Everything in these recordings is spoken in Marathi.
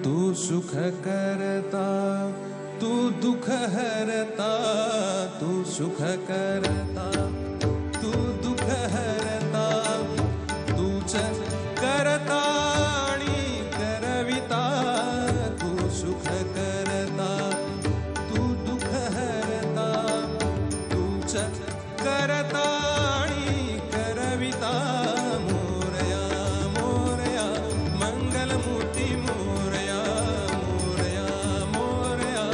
तू सुख करता तू दुख हरता, तू सुख करता तू दुख हरता, तूच करता आणि करविता, तू सुख करता तू दुख हरता, तूच करता आणि करविता. मोरया मोरया मंगलमूर्ती मोरया, मोरया मोरया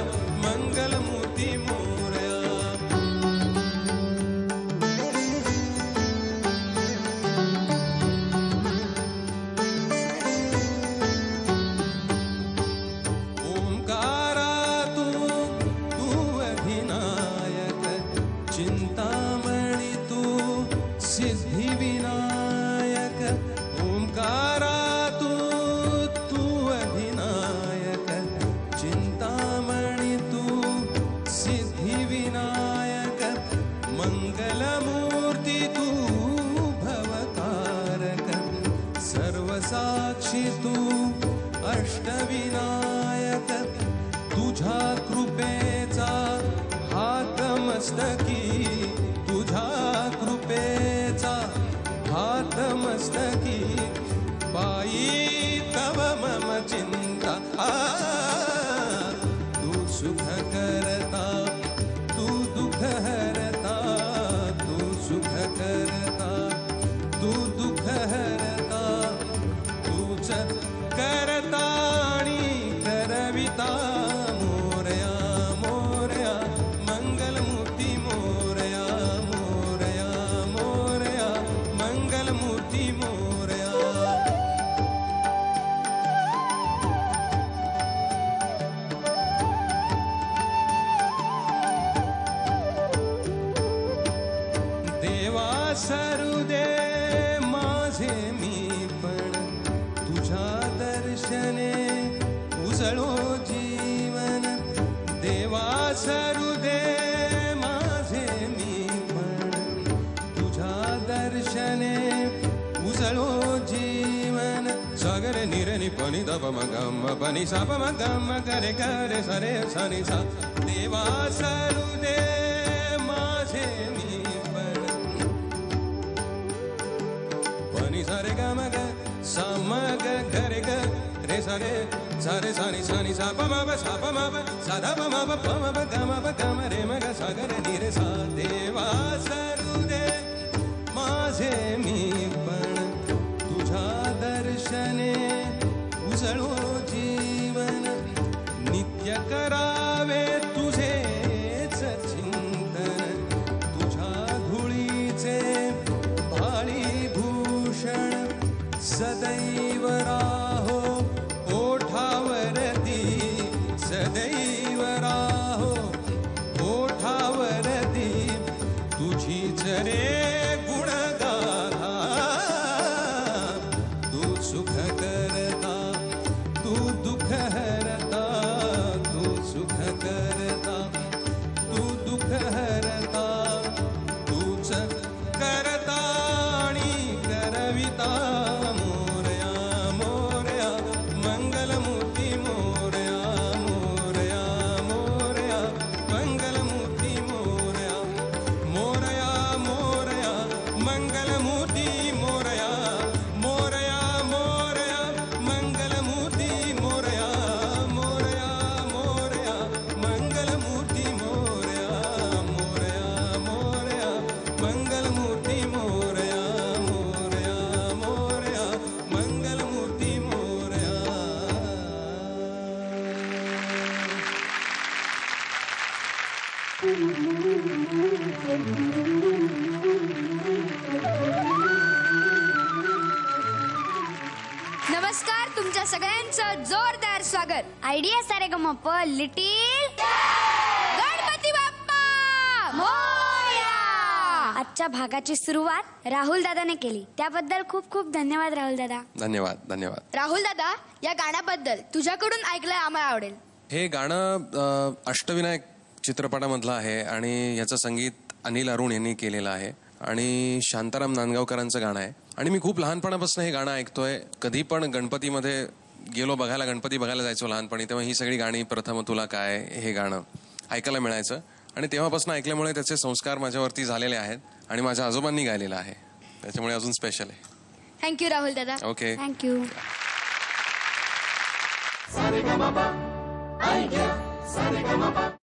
मंगलमूर्ती मोरया. ओंकारा तू अधिनायक, चिंतामणी तू सिद्धिविनायक. ओंकारा तू अधिनायक, चिंतामणी तू सिद्धिविनायक. मंगलमूर्ती तू भवतारक, सर्वसाक्षी तू अष्टविनायक. तुझ्या कृपेचा हात मस्तकी, तुझ्या कृपेचा हात मस्तकी. पायी तव मम चिंता, तू सुख करता तू दुख हरता, तू सुख करता तू दुख हरता, तूच करता आणि करविता. मोरया मोरया मंगलमूर्ती मोरया, मोरया मोरया मंगलमूर्ती मोरया. देवा सरुदे माझे मी पण, तुझ्या दर्शने उजळो जीवन. देवा सरुदे माझे मी पण, तुझ्या दर्शने उजळो जीवन. सागर निरनि पनि दप मगम पनि साप मगम करे करे सरे सनि सा. देवा सरुदे माझे मी पण, पनि सरे ग मग सा मग गरे ग रे सरे सरे सनि सनि सा प म प सा प म प सा ध प म प प म प ग म प ग म रे मग सा ग रे नि रे सा. देवा सरुदे माझे मी पण, तुझ्या दर्शने उजळो जीवन. नित्य करावे तुझेच चिंतन, तुझ्या धुळीचे भाळी भूषण. सदैव राहो ओठावरती, सदैव राहो ओठावरती. तुझीच रे गुणगाथा, तू सुख करता तू दुख हरता, तू सुख करता तू दुख हरता, तूच करता आणि करविता. मोरया मोरया मंगलमूर्ती मोरया, मोरया मोरया मंगलमूर्ती मोरया. मोरया मोरया मंगलमूर्ती मोरया, मोरया मोरया मंगलमूर्ती मोरया, मोरया मोरया मंगलमूर्ती मोरया, मोरया मोरया मंगलमूर्ती मोरया, मोरया मोरया मंगलमूर्ती मोरया. नमस्कार. नमस्कार, तुमच्या सगळ्यांचं जोरदार स्वागत आयडिया सारेगमप लिटिल गणपती बाप्पा मोरया. आजच्या भागाची सुरुवात राहुल दादाने केली, त्याबद्दल खूप खूप धन्यवाद राहुल दादा. धन्यवाद. राहुल दादा, या गाण्याबद्दल तुझ्याकडून ऐकलं आम्हाला आवडेल. हे गाणं अष्टविनायक चित्रपटामधलं आहे आणि याचं संगीत अनिल अरुण यांनी केलेलं आहे आणि शांताराम नांदगावकरांचं गाणं आहे. आणि मी खूप लहानपणापासून हे गाणं ऐकतोय. कधी पण गणपतीमध्ये गेलो बघायला, गणपती बघायला जायचो लहानपणी, तेव्हा ही सगळी गाणी, प्रथम तुला काय, हे गाणं ऐकायला मिळायचं. आणि तेव्हापासून ऐकल्यामुळे त्याचे संस्कार माझ्यावरती झालेले आहेत आणि माझ्या आजोबांनी गायलेलं आहे, त्याच्यामुळे अजून स्पेशल आहे. थँक्यू राहुल दादा. Okay, thank you.